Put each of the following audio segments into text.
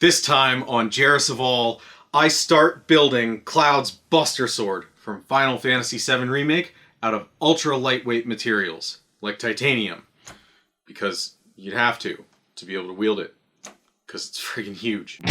This time on Jarrus of All, I start building Cloud's Buster Sword from Final Fantasy VII Remake out of ultra lightweight materials, like titanium. Because you'd have to be able to wield it, because it's friggin' huge.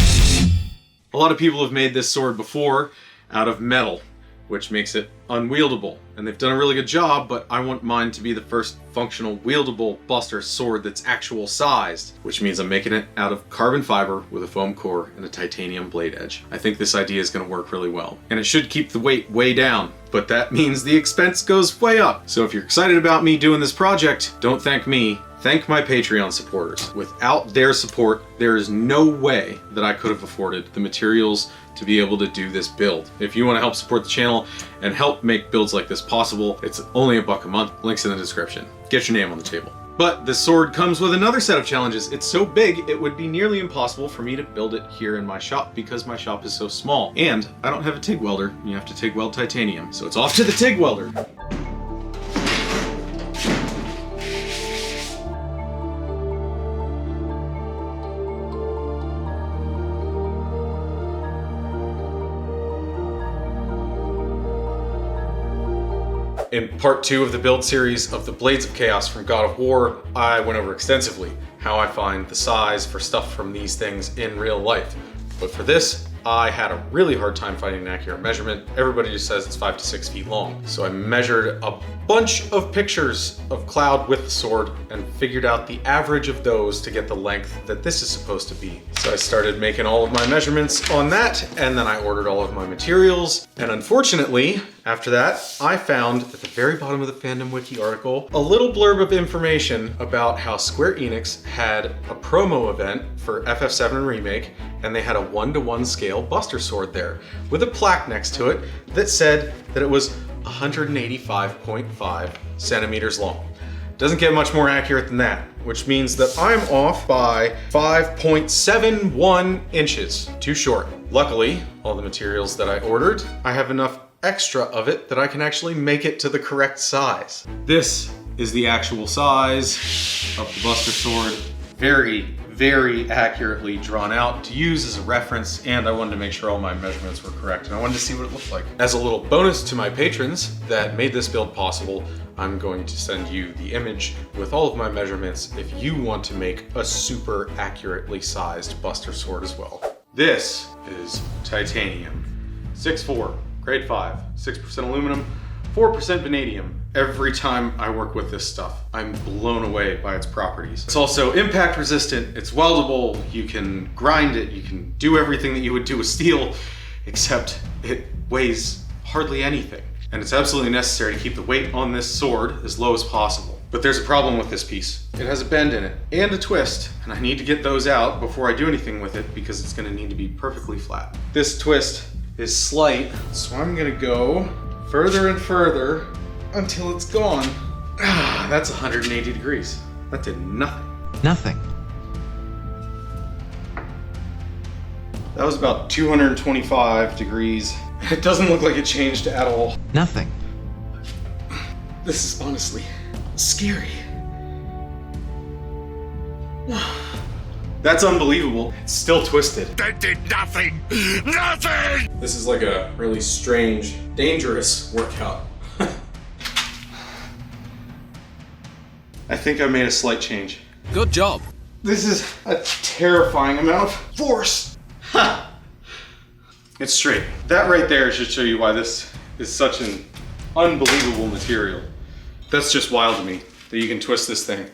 A lot of people have made this sword before out of metal, which makes it unwieldable. And they've done a really good job, but I want mine to be the first functional wieldable Buster sword that's actual sized, which means I'm making it out of carbon fiber with a foam core and a titanium blade edge. I think this idea is gonna work really well. And it should keep the weight way down, but that means the expense goes way up. So if you're excited about me doing this project, don't thank me, thank my Patreon supporters. Without their support, there is no way that I could have afforded the materials to be able to do this build. If you want to help support the channel and help make builds like this possible, it's only $1 a month. Links in the description. Get your name on the table. But this sword comes with another set of challenges. It's so big, it would be nearly impossible for me to build it here in my shop because my shop is so small. And I don't have a TIG welder. You have to TIG weld titanium. So it's off to the TIG welder. In part 2 of the build series of the Blades of Chaos from God of War, I went over extensively how I find the size for stuff from these things in real life. But for this, I had a really hard time finding an accurate measurement. Everybody just says it's 5 to 6 feet long. So I measured a bunch of pictures of Cloud with the sword and figured out the average of those to get the length that this is supposed to be. So I started making all of my measurements on that, and then I ordered all of my materials. And unfortunately, after that, I found at the very bottom of the Fandom Wiki article a little blurb of information about how Square Enix had a promo event for FF7 Remake, and they had a 1-to-1 scale Buster Sword there with a plaque next to it that said that it was 185.5 centimeters long. Doesn't get much more accurate than that, which means that I'm off by 5.71 inches. Too short. Luckily, all the materials that I ordered, I have enough extra of it that I can actually make it to the correct size. This is the actual size of the Buster Sword. Very accurately drawn out to use as a reference, and I wanted to make sure all my measurements were correct, and I wanted to see what it looked like. As a little bonus to my patrons that made this build possible, I'm going to send you the image with all of my measurements if you want to make a super accurately sized Buster Sword as well. This is titanium. 6'4", grade 5, 6% aluminum, 4% vanadium. Every time I work with this stuff, I'm blown away by its properties. It's also impact resistant, it's weldable, you can grind it, you can do everything that you would do with steel, except it weighs hardly anything. And it's absolutely necessary to keep the weight on this sword as low as possible. But there's a problem with this piece. It has a bend in it and a twist, and I need to get those out before I do anything with it because it's gonna need to be perfectly flat. This twist is slight, so I'm gonna go further and further until it's gone. That's 180 degrees. That did nothing. Nothing. That was about 225 degrees. It doesn't look like it changed at all. Nothing. This is honestly scary. That's unbelievable. It's still twisted. That did nothing! Nothing! This is like a really strange, dangerous workout. I think I made a slight change. Good job. This is a terrifying amount of force. Ha! It's straight. That right there should show you why this is such an unbelievable material. That's just wild to me, that you can twist this thing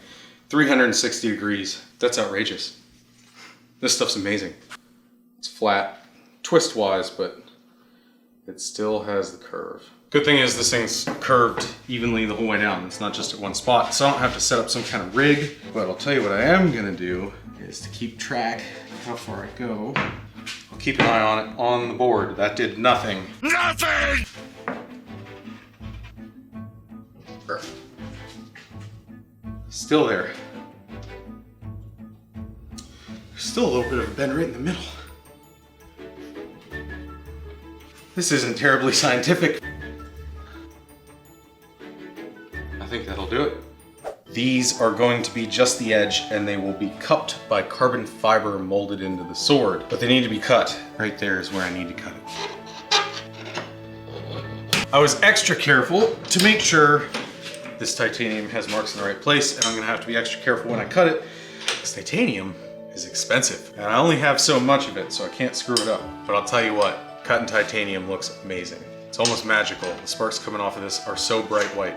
360 degrees. That's outrageous. This stuff's amazing. It's flat, twist-wise, but it still has the curve. Good thing is this thing's curved evenly the whole way down. It's not just at one spot, so I don't have to set up some kind of rig. But I'll tell you what I am gonna do is to keep track of how far I go. I'll keep an eye on it on the board. That did nothing. Nothing! Still there. There's still a little bit of a bend right in the middle. This isn't terribly scientific. I think that'll do it. These are going to be just the edge, and they will be cupped by carbon fiber molded into the sword. But they need to be cut. Right there is where I need to cut it. I was extra careful to make sure this titanium has marks in the right place, and I'm gonna have to be extra careful when I cut it, because titanium is expensive. And I only have so much of it, so I can't screw it up. But I'll tell you what, cutting titanium looks amazing. It's almost magical. The sparks coming off of this are so bright white.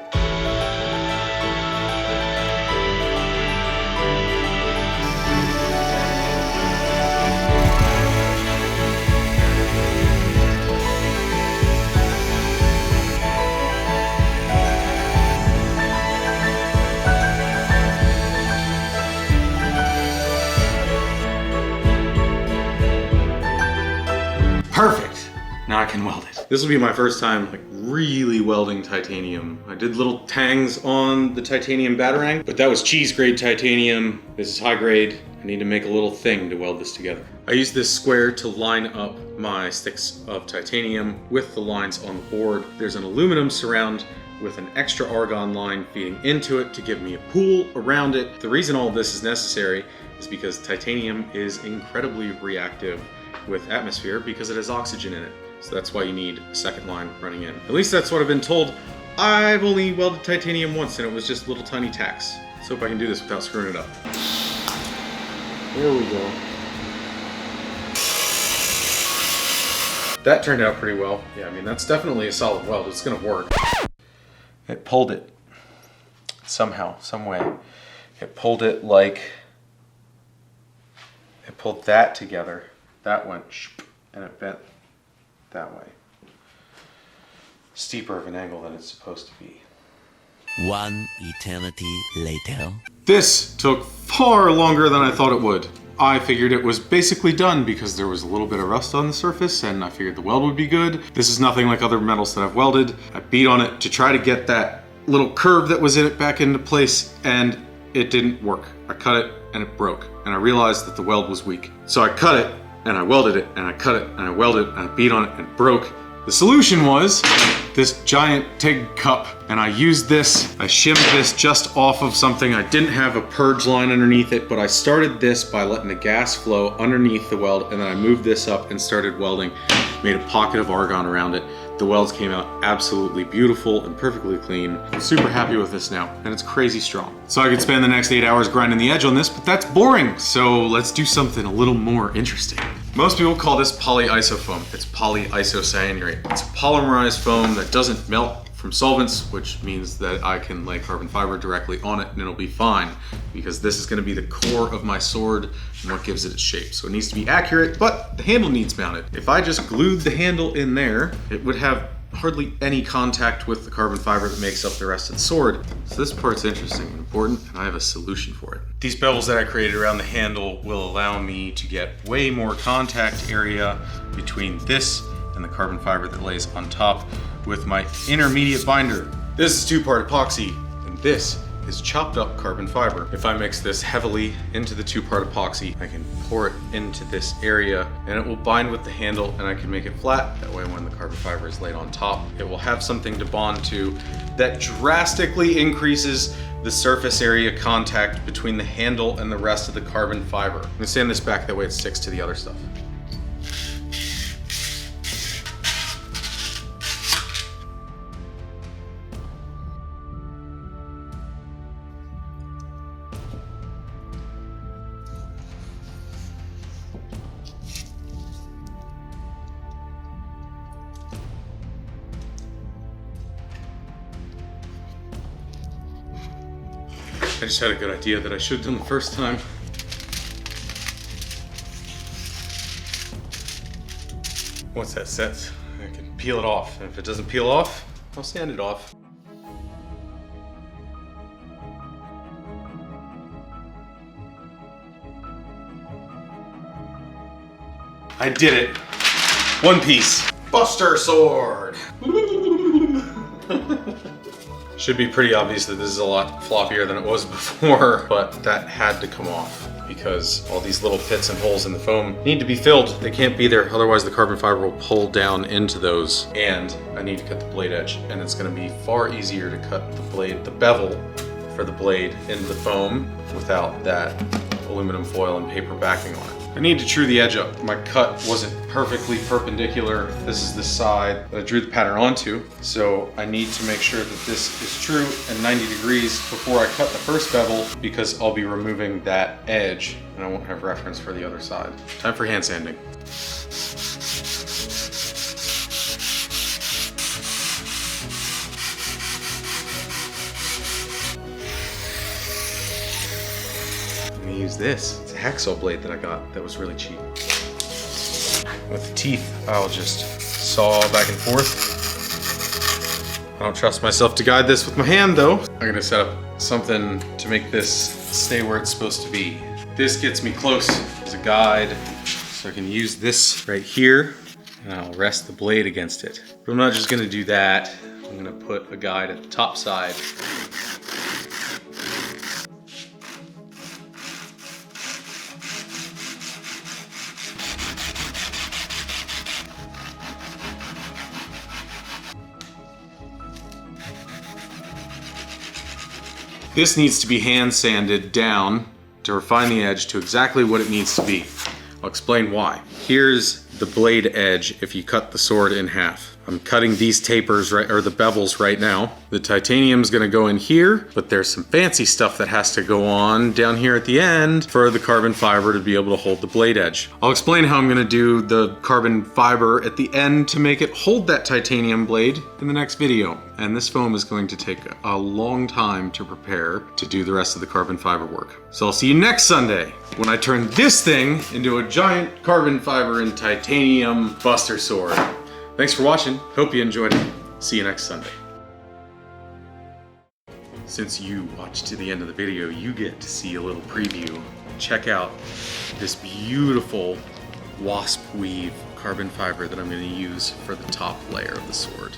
Perfect. Now I can weld it. This will be my first time like really welding titanium. I did little tangs on the titanium batarang, but that was cheese grade titanium. This is high grade. I need to make a little thing to weld this together. I used this square to line up my sticks of titanium with the lines on the board. There's an aluminum surround with an extra argon line feeding into it to give me a pool around it. The reason all of this is necessary is because titanium is incredibly reactive with atmosphere because it has oxygen in it. So that's why you need a second line running in. At least that's what I've been told. I've only welded titanium once and it was just little tiny tacks. Let's hope I can do this without screwing it up. There we go. That turned out pretty well. Yeah, I mean, that's definitely a solid weld. It's gonna work. It pulled it somehow, some way. It pulled it like, it pulled that together. That went and it bent that way. Steeper of an angle than it's supposed to be. One eternity later. This took far longer than I thought it would. I figured it was basically done because there was a little bit of rust on the surface and I figured the weld would be good. This is nothing like other metals that I've welded. I beat on it to try to get that little curve that was in it back into place and it didn't work. I cut it and it broke and I realized that the weld was weak. So I cut it and I welded it and I cut it and I welded it and I beat on it and it broke. The solution was this giant TIG cup, and I used this, I shimmed this just off of something. I didn't have a purge line underneath it, but I started this by letting the gas flow underneath the weld, and then I moved this up and started welding, made a pocket of argon around it. The welds came out absolutely beautiful and perfectly clean. I'm super happy with this now, and it's crazy strong. So I could spend the next 8 hours grinding the edge on this, but that's boring. So let's do something a little more interesting. Most people call this polyisofoam. It's polyisocyanurate. It's a polymerized foam that doesn't melt from solvents, which means that I can lay carbon fiber directly on it and it'll be fine, because this is gonna be the core of my sword and what gives it its shape. So it needs to be accurate, but the handle needs mounted. If I just glued the handle in there, it would have hardly any contact with the carbon fiber that makes up the rest of the sword. So this part's interesting and important, and I have a solution for it. These bevels that I created around the handle will allow me to get way more contact area between this and the carbon fiber that lays on top with my intermediate binder. This is 2-part epoxy, and this is chopped up carbon fiber. If I mix this heavily into the 2-part epoxy, I can pour it into this area and it will bind with the handle and I can make it flat. That way when the carbon fiber is laid on top, it will have something to bond to that drastically increases the surface area contact between the handle and the rest of the carbon fiber. I'm gonna sand this back, that way it sticks to the other stuff. I just had a good idea that I should have done the first time. Once that sets, I can peel it off. And if it doesn't peel off, I'll sand it off. I did it. One piece. Buster sword. Should be pretty obvious that this is a lot floppier than it was before, but that had to come off because all these little pits and holes in the foam need to be filled. They can't be there, otherwise the carbon fiber will pull down into those. And I need to cut the blade edge, and it's gonna be far easier to cut the blade, the bevel, for the blade into the foam without that aluminum foil and paper backing on it. I need to true the edge up. My cut wasn't perfectly perpendicular. This is the side that I drew the pattern onto, so I need to make sure that this is true and 90 degrees before I cut the first bevel, because I'll be removing that edge and I won't have reference for the other side. Time for hand sanding. I'm gonna use this. It's a hacksaw blade that I got that was really cheap. With the teeth, I'll just saw back and forth. I don't trust myself to guide this with my hand though. I'm gonna set up something to make this stay where it's supposed to be. This gets me close as a guide, so I can use this right here and I'll rest the blade against it. But I'm not just gonna do that. I'm gonna put a guide at the top side. This needs to be hand sanded down to refine the edge to exactly what it needs to be. I'll explain why. Here's the blade edge if you cut the sword in half. I'm cutting these tapers, or the bevels right now. The titanium's gonna go in here, but there's some fancy stuff that has to go on down here at the end for the carbon fiber to be able to hold the blade edge. I'll explain how I'm gonna do the carbon fiber at the end to make it hold that titanium blade in the next video. And this foam is going to take a long time to prepare to do the rest of the carbon fiber work. So I'll see you next Sunday when I turn this thing into a giant carbon fiber and titanium buster sword. Thanks for watching. Hope you enjoyed it. See you next Sunday. Since you watched to the end of the video, you get to see a little preview. Check out this beautiful wasp weave carbon fiber that I'm going to use for the top layer of the sword.